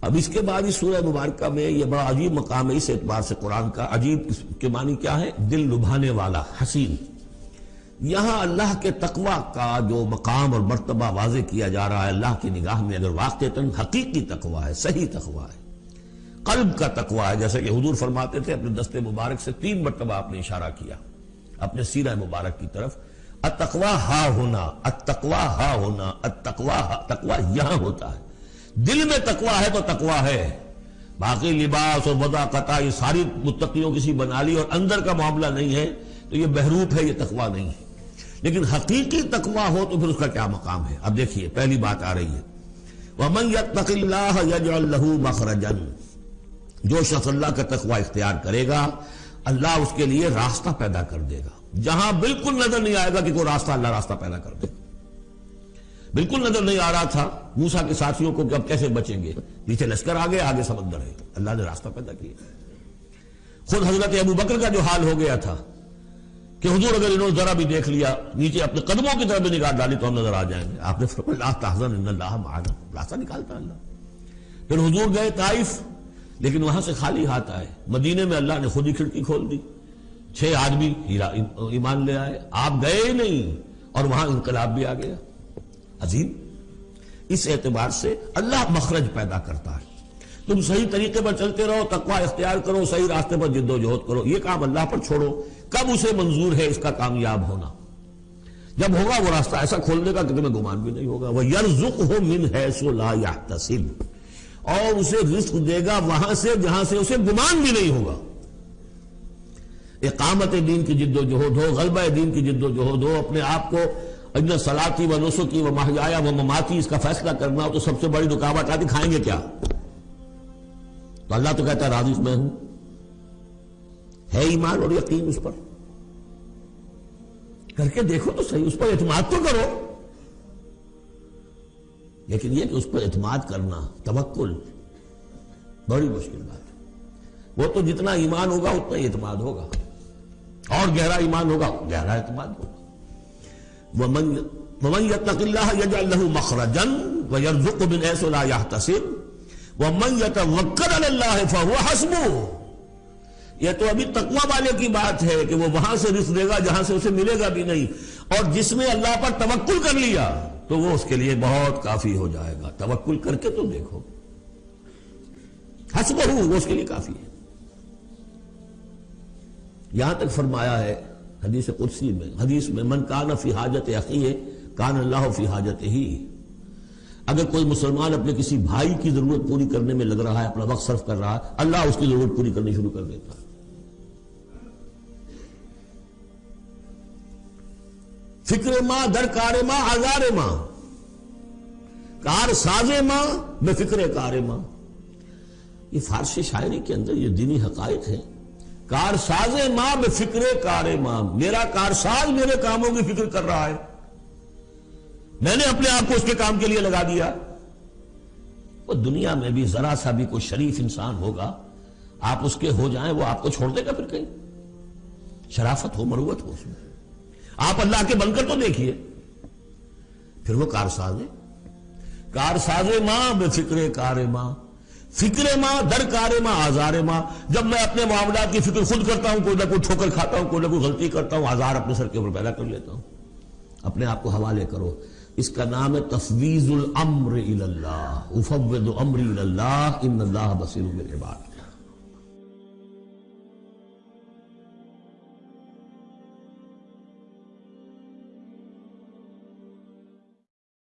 اب اس کے بعد اس سورہ مبارکہ میں یہ بڑا عجیب مقام ہے اس اعتبار سے قرآن کا. عجیب اس کے معنی کیا ہے؟ دل لبھانے والا، حسین. یہاں اللہ کے تقوی کا جو مقام اور مرتبہ واضح کیا جا رہا ہے اللہ کی نگاہ میں، اگر واقعتاً حقیقی تقوی ہے، صحیح تقوی ہے، قلب کا تقوی ہے، جیسے کہ حضور فرماتے تھے اپنے دست مبارک سے 3 مرتبہ آپ نے اشارہ کیا اپنے سیرہ مبارک کی طرف، التقوی ہا ہونا، التقوی ہا ہونا، التقوی ہا. تقوی یہاں ہوتا ہے، دل میں تقوی ہے تو تقوی ہے. باقی لباس اور وضاقت یہ ساری متقیوں کسی بنا لی اور اندر کا معاملہ نہیں ہے تو یہ بہروپ ہے، یہ تقوی نہیں ہے. لیکن حقیقی تقوی ہو تو پھر اس کا کیا مقام ہے؟ اب دیکھیے پہلی بات آ رہی ہے، وَمَن يَتَّقِ اللَّهَ يَجْعَل لَّهُ مَخْرَجًا. جو شخص اللہ کا تقوی اختیار کرے گا اللہ اس کے لیے راستہ پیدا کر دے گا. جہاں بالکل نظر نہیں آئے گا کہ کوئی راستہ، اللہ راستہ پیدا کر دے گا. بالکل نظر نہیں آ رہا تھا موسیٰ کے ساتھیوں کو کہ اب کیسے بچیں گے، نیچے لشکر آگے، آگے سمندر ہے، اللہ نے راستہ پیدا کیا. خود حضرت ابو بکر کا جو حال ہو گیا تھا کہ حضور اگر انہوں نے ذرا بھی دیکھ لیا، نیچے اپنے قدموں کی طرف بھی نگاہ ڈالی تو ہم نظر آ جائیں گے. آپ نے فرمایا لا تحزن ان اللہ معنا، راستہ نکالتا اللہ. پھر حضور گئے طائف، لیکن وہاں سے خالی ہاتھ آئے. مدینے میں اللہ نے خود ہی کھڑکی کھول دی، 6 آدمی ایمان لے آئے. آپ گئے ہی نہیں اور وہاں انقلاب بھی آ گیا. عظیم. اس اعتبار سے اللہ مخرج پیدا کرتا ہے. تم صحیح طریقے پر چلتے رہو، تقوی اختیار کرو، صحیح راستے پر جد و جہد کرو. یہ کام اللہ پر چھوڑو. کب اسے منظور ہے اس کا کامیاب ہونا؟ جب ہوگا وہ راستہ ایسا کھولنے کا کہ تمہیں گمان بھی نہیں ہوگا. وَيَرْزُقْهُ مِنْ حَيْثُ لَا يَحْتَسِبُ، اور اسے رزق دے گا وہاں سے جہاں سے اسے گمان بھی نہیں ہوگا. اقامت دین کی جد و جہد ہو، غلبہ دین کی جد و جہد ہو، اپنے آپ کو ان صلاتی و نسکی و محیایا و مماتی اس کا فیصلہ کرنا ہو تو سب سے بڑی رکاوٹ آتی کھائیں گے کیا؟ تو اللہ تو کہتا ہے راضی میں ہوں. ہے ایمان اور یقین اس پر؟ کر کے دیکھو تو صحیح، اس پر اعتماد تو کرو. لیکن یہ کہ اس پر اعتماد کرنا، توکل، بڑی مشکل بات ہے. وہ تو جتنا ایمان ہوگا اتنا ہی اعتماد ہوگا، اور گہرا ایمان ہوگا گہرا اعتماد ہوگا. وَمَن يَتَّقِ اللَّهَ يَجْعَل لَّهُ مَخْرَجًا وَيَرْزُقْهُ مِنْ حَيْثُ لَا يَحْتَسِبُ وَمَن يَتَوَكَّلْ عَلَى اللَّهِ فَهُوَ حَسْبُهُ. یہ تو ابھی تقوی والے کی بات ہے کہ وہ وہاں سے رزق دے گا جہاں سے اسے ملے گا بھی نہیں، اور جس نے اللہ پر توکل کر لیا تو وہ اس کے لیے بہت کافی ہو جائے گا. توکل کر کے تو دیکھو، حسبہ وہ اس کے لیے کافی ہے. یہاں تک فرمایا ہے حدیث قدسی میں، حدیث میں، من کان فی حاجت اخیہ کان اللہ فی حاجتہ. اگر کوئی مسلمان اپنے کسی بھائی کی ضرورت پوری کرنے میں لگ رہا ہے، اپنا وقت صرف کر رہا ہے، اللہ اس کی ضرورت پوری کرنی شروع کر دیتا ہے. فکر ماں در کار ماں آزار ماں، کار ساز ماں بے فکر کار ماں. یہ فارسی شاعری کے اندر یہ دینی حقائق ہیں. کار ساز ماں بے فکر کار ماں، میرا کارساز میرے کاموں کی فکر کر رہا ہے، میں نے اپنے آپ کو اس کے کام کے لیے لگا دیا. وہ دنیا میں بھی ذرا سا بھی کوئی شریف انسان ہوگا، آپ اس کے ہو جائیں وہ آپ کو چھوڑ دے گا؟ پھر کہیں شرافت ہو، مروت ہو اس میں. آپ اللہ کے بن کر تو دیکھیے، پھر وہ کارساز ہے. کارساز ماں بے فکر کار ماں، فکر ماں در کار ماں آزار ماں. جب میں اپنے معاملات کی فکر خود کرتا ہوں، کوئی نہ کوئی ٹھوکر کھاتا ہوں، کوئی نہ کوئی غلطی کرتا ہوں، آزار اپنے سر کے اوپر پیدا کر لیتا ہوں. اپنے آپ کو حوالے کرو. اس کا نام ہے تفویض الامر الی اللہ. افوض امری الی اللہ ان اللہ بصیر بالعباد.